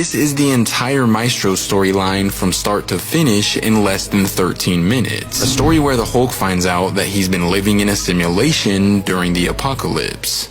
This is the entire Maestro storyline from start to finish in less than 13 minutes. A story where the Hulk finds out that he's been living in a simulation during the apocalypse.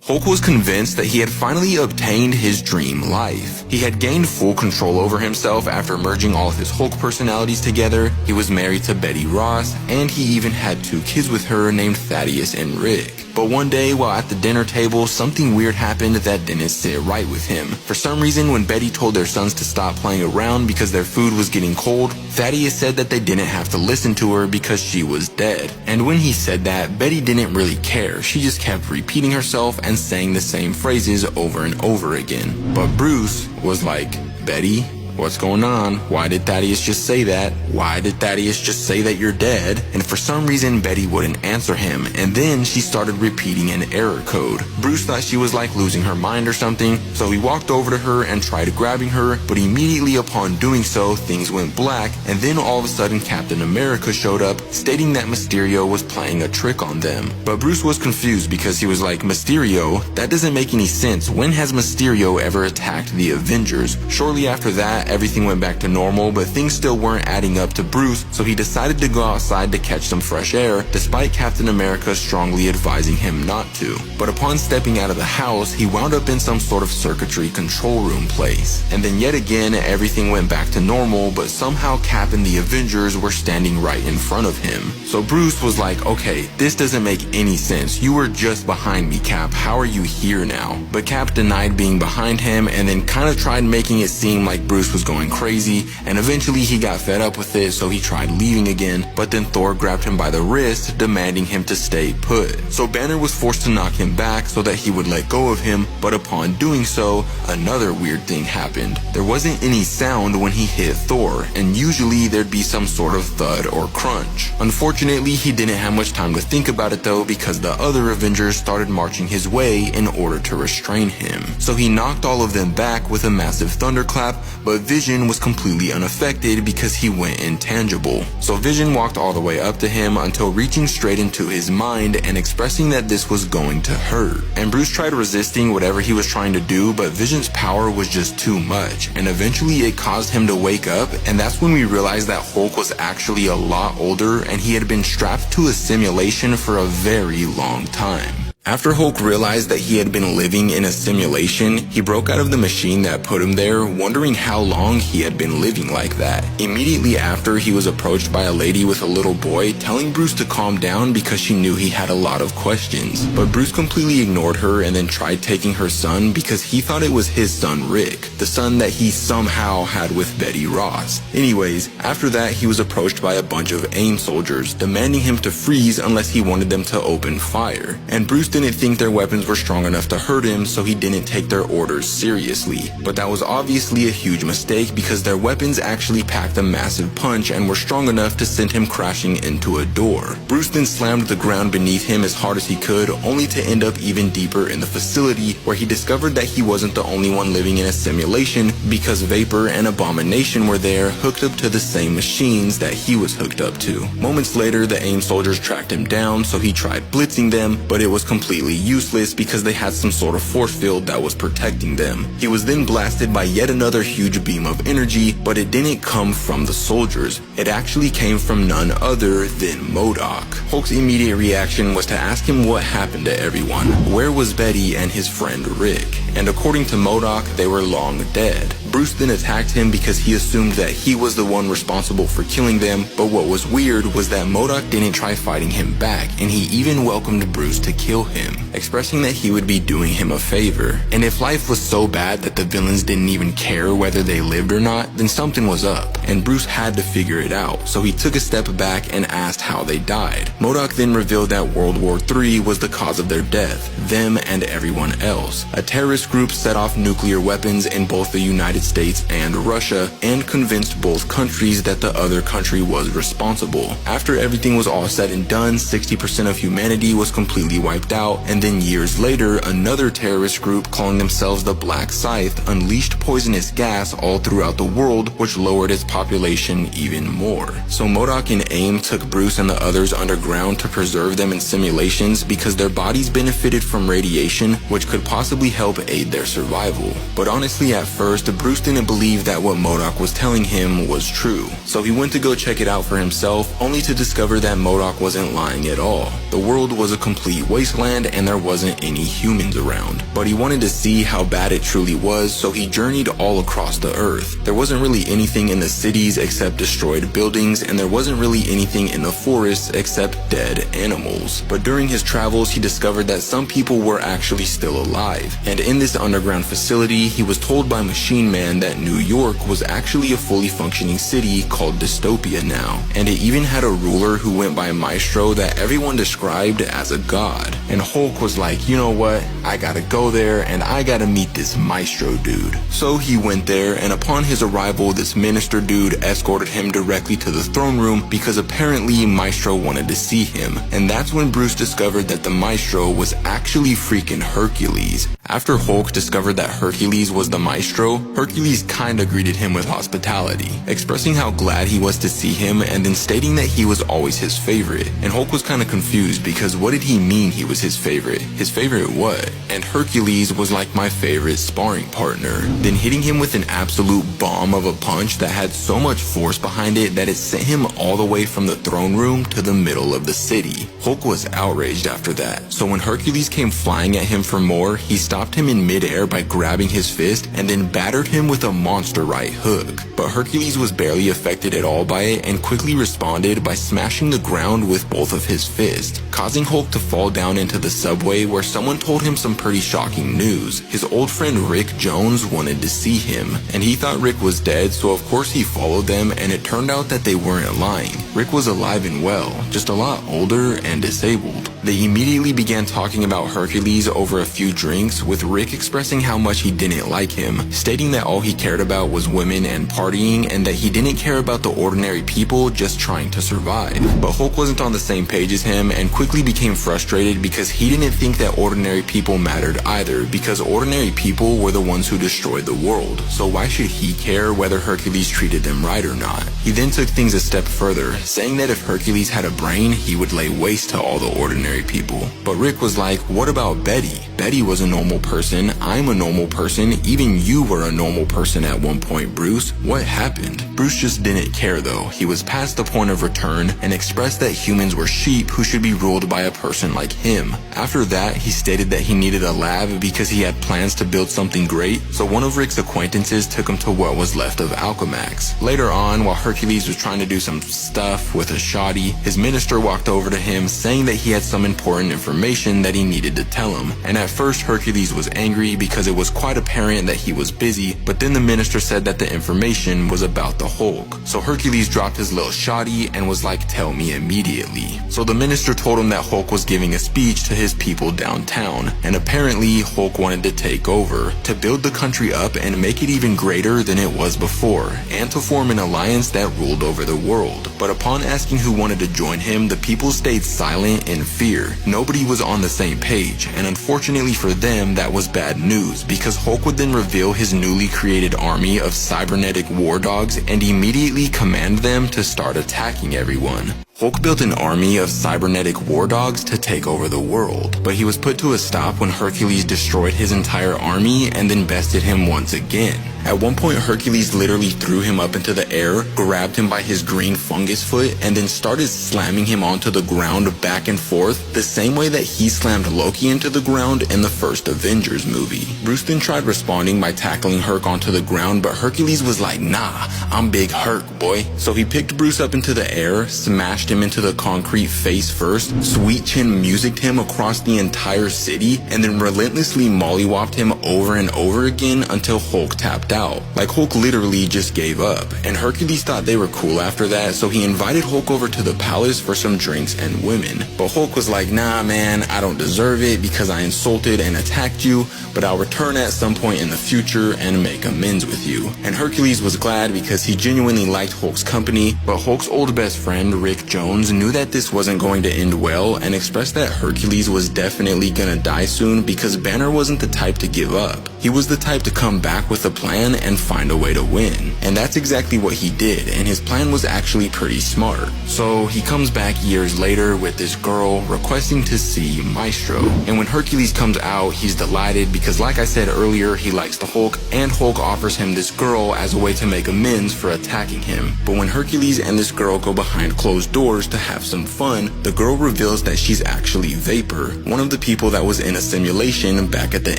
Hulk was convinced that he had finally obtained his dream life. He had gained full control over himself after merging all of his Hulk personalities together. He was married to Betty Ross, and he even had 2 kids with her named Thaddeus and Rick. But one day, while at the dinner table, something weird happened that didn't sit right with him. For some reason, when Betty told their sons to stop playing around because their food was getting cold, Thaddeus said that they didn't have to listen to her because she was dead. And when he said that, Betty didn't really care. She just kept repeating herself and saying the same phrases over and over again. But Bruce was like, "Betty, what's going on? Why did Thaddeus just say that? Why did Thaddeus just say that you're dead?" And for some reason, Betty wouldn't answer him, and then she started repeating an error code. Bruce thought she was like losing her mind or something, so he walked over to her and tried grabbing her, but immediately upon doing so, things went black, and then all of a sudden Captain America showed up, stating that Mysterio was playing a trick on them. But Bruce was confused because he was like, "Mysterio? That doesn't make any sense. When has Mysterio ever attacked the Avengers?" Shortly after that, everything went back to normal, but things still weren't adding up to Bruce, so he decided to go outside to catch some fresh air, despite Captain America strongly advising him not to. But upon stepping out of the house, he wound up in some sort of circuitry control room place. And then yet again, everything went back to normal, but somehow Cap and the Avengers were standing right in front of him. So Bruce was like, "Okay, this doesn't make any sense. You were just behind me, Cap. How are you here now?" But Cap denied being behind him and then kind of tried making it seem like Bruce was going crazy, and eventually he got fed up with it, so he tried leaving again, but then Thor grabbed him by the wrist, demanding him to stay put. So Banner was forced to knock him back so that he would let go of him, but upon doing so, another weird thing happened. There wasn't any sound when he hit Thor, and usually there'd be some sort of thud or crunch. Unfortunately, he didn't have much time to think about it though, because the other Avengers started marching his way in order to restrain him. So he knocked all of them back with a massive thunderclap, but Vision was completely unaffected because he went intangible. So Vision walked all the way up to him until reaching straight into his mind and expressing that this was going to hurt. And Bruce tried resisting whatever he was trying to do, but Vision's power was just too much, and eventually it caused him to wake up, and that's when we realized that Hulk was actually a lot older and he had been strapped to a simulation for a very long time. After Hulk realized that he had been living in a simulation, he broke out of the machine that put him there, wondering how long he had been living like that. Immediately after, he was approached by a lady with a little boy, telling Bruce to calm down because she knew he had a lot of questions. But Bruce completely ignored her and then tried taking her son because he thought it was his son Rick, the son that he somehow had with Betty Ross. Anyways, after that, he was approached by a bunch of AIM soldiers, demanding him to freeze unless he wanted them to open fire. And Bruce didn't think their weapons were strong enough to hurt him, so he didn't take their orders seriously. But that was obviously a huge mistake because their weapons actually packed a massive punch and were strong enough to send him crashing into a door. Bruce then slammed the ground beneath him as hard as he could, only to end up even deeper in the facility, where he discovered that he wasn't the only one living in a simulation because Vapor and Abomination were there, hooked up to the same machines that he was hooked up to. Moments later, the AIM soldiers tracked him down, so he tried blitzing them, but it was completely useless because they had some sort of force field that was protecting them. He was then blasted by yet another huge beam of energy, but it didn't come from the soldiers. It actually came from none other than MODOK. Hulk's immediate reaction was to ask him what happened to everyone. Where was Betty and his friend Rick? And according to MODOK, they were long dead. Bruce then attacked him because he assumed that he was the one responsible for killing them, but what was weird was that MODOK didn't try fighting him back, and he even welcomed Bruce to kill him, expressing that he would be doing him a favor. And if life was so bad that the villains didn't even care whether they lived or not, then something was up, and Bruce had to figure it out, so he took a step back and asked how they died. MODOK then revealed that World War III was the cause of their death, them and everyone else. A terrorist group set off nuclear weapons in both the United United States and Russia, and convinced both countries that the other country was responsible. After everything was all said and done, 60% of humanity was completely wiped out, and then years later, another terrorist group calling themselves the Black Scythe unleashed poisonous gas all throughout the world, which lowered its population even more. So MODOK and AIM took Bruce and the others underground to preserve them in simulations because their bodies benefited from radiation, which could possibly help aid their survival. But honestly, at first, Bruce didn't believe that what MODOK was telling him was true. So he went to go check it out for himself, only to discover that MODOK wasn't lying at all. The world was a complete wasteland and there wasn't any humans around. But he wanted to see how bad it truly was, so he journeyed all across the earth. There wasn't really anything in the cities except destroyed buildings, and there wasn't really anything in the forests except dead animals. But during his travels, he discovered that some people were actually still alive. And in this underground facility, he was told by Machine Man that New York was actually a fully functioning city called Dystopia now. And it even had a ruler who went by Maestro that everyone described as a god. And Hulk was like, you know what, I gotta go there and I gotta meet this Maestro dude. So he went there, and upon his arrival, this minister dude escorted him directly to the throne room because apparently Maestro wanted to see him. And that's when Bruce discovered that the Maestro was actually freaking Hercules. After Hulk discovered that Hercules was the Maestro, Hercules kinda greeted him with hospitality, expressing how glad he was to see him and then stating that he was always his favorite. And Hulk was kinda confused because what did he mean he was his favorite? His favorite what? And Hercules was like my favorite sparring partner, then hitting him with an absolute bomb of a punch that had so much force behind it that it sent him all the way from the throne room to the middle of the city. Hulk was outraged after that, so when Hercules came flying at him for more, he stopped him in midair by grabbing his fist and then battered him with a monster right hook. But Hercules was barely affected at all by it and quickly responded by smashing the ground with both of his fists, causing Hulk to fall down into the subway where someone told him some pretty shocking news. His old friend Rick Jones wanted to see him, and he thought Rick was dead, so of course he followed them, and it turned out that they weren't lying. Rick was alive and well, just a lot older and disabled. They immediately began talking about Hercules over a few drinks, with Rick expressing how much he didn't like him, stating that all he cared about was women and partying, and that he didn't care about the ordinary people just trying to survive. But Hulk wasn't on the same page as him and quickly became frustrated because he didn't think that ordinary people mattered either, because ordinary people were the ones who destroyed the world. So why should he care whether Hercules treated them right or not? He then took things a step further, saying that if Hercules had a brain, he would lay waste to all the ordinary people. But Rick was like, what about Betty? Betty was a normal person, I'm a normal person, even you were a normal person at one point, Bruce. What happened? Bruce just didn't care though. He was past the point of return and expressed that humans were sheep who should be ruled by a person like him. After that, he stated that he needed a lab because he had plans to build something great, so one of Rick's acquaintances took him to what was left of Alchemax. Later on, while Hercules was trying to do some stuff with a shoddy, his minister walked over to him saying that he had some important information that he needed to tell him. And at first Hercules was angry because it was quite apparent that he was busy, but then the minister said that the information was about the Hulk. So Hercules dropped his little shoddy and was like, tell me immediately. So the minister told him that Hulk was giving a speech to his people downtown, and apparently Hulk wanted to take over, to build the country up and make it even greater than it was before, and to form an alliance that ruled over the world. But upon asking who wanted to join him, the people stayed silent in fear. Nobody was on the same page, and unfortunately for them, that was bad news, because Hulk would then reveal his newly created army of cybernetic war dogs and immediately command them to start attacking everyone. Hulk built an army of cybernetic war dogs to take over the world, but he was put to a stop when Hercules destroyed his entire army and then bested him once again. At one point, Hercules literally threw him up into the air, grabbed him by his green fungus foot, and then started slamming him onto the ground back and forth, the same way that he slammed Loki into the ground in the first Avengers movie. Bruce then tried responding by tackling Herc onto the ground, but Hercules was like, nah, I'm Big Herc, boy. So he picked Bruce up into the air, smashed him into the concrete face first, sweet chin musicked him across the entire city, and then relentlessly mollywopped him over and over again until Hulk tapped tapped out. Like Hulk literally just gave up, and Hercules thought they were cool after that, so he invited Hulk over to the palace for some drinks and women. But Hulk was like, nah man, I don't deserve it because I insulted and attacked you, but I'll return at some point in the future and make amends with you. And Hercules was glad because he genuinely liked Hulk's company, but Hulk's old best friend Rick Jones knew that this wasn't going to end well and expressed that Hercules was definitely gonna die soon because Banner wasn't the type to give up. He was the type to come back with a plan and find a way to win. And that's exactly what he did, and his plan was actually pretty smart. So he comes back years later with this girl requesting to see Maestro. And when Hercules comes out, he's delighted because like I said earlier, he likes the Hulk, and Hulk offers him this girl as a way to make amends for attacking him. But when Hercules and this girl go behind closed doors to have some fun, the girl reveals that she's actually Vapor, one of the people that was in a simulation back at the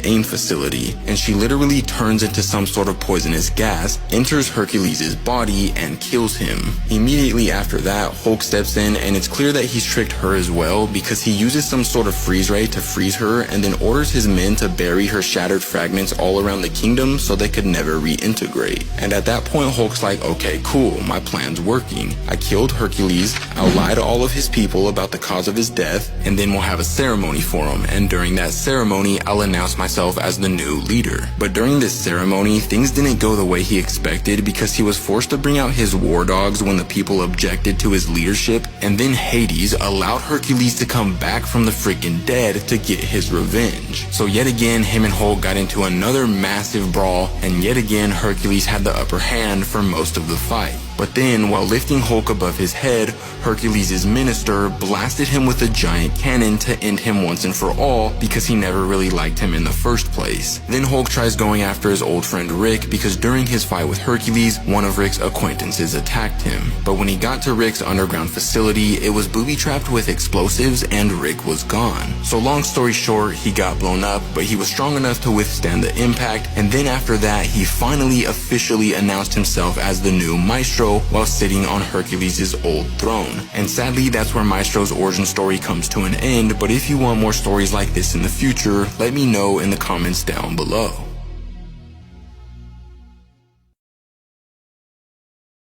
AIM facility, and she literally turns into some sort of poisonous gas, enters Hercules' body, and kills him. Immediately after that, Hulk steps in, and it's clear that he's tricked her as well because he uses some sort of freeze ray to freeze her and then orders his men to bury her shattered fragments all around the kingdom so they could never reintegrate. And at that point, Hulk's like, okay, cool, my plan's working. I killed Hercules, I'll lie to all of his people about the cause of his death, and then we'll have a ceremony for him, and during that ceremony, I'll announce myself as the new leader. But during this ceremony, things didn't go the way he expected because he was forced to bring out his war dogs when the people objected to his leadership, and then Hades allowed Hercules to come back from the freaking dead to get his revenge. So yet again, him and Hulk got into another massive brawl, and yet again Hercules had the upper hand for most of the fight. But then, while lifting Hulk above his head, Hercules' minister blasted him with a giant cannon to end him once and for all because he never really liked him in the first place. Then Hulk tries going after his old friend Rick because during his fight with Hercules, one of Rick's acquaintances attacked him. But when he got to Rick's underground facility, it was booby-trapped with explosives and Rick was gone. So long story short, he got blown up, but he was strong enough to withstand the impact, and then after that, he finally officially announced himself as the new Maestro while sitting on Hercules' old throne. And sadly, that's where Maestro's origin story comes to an end, but if you want more stories like this in the future, let me know in the comments down below.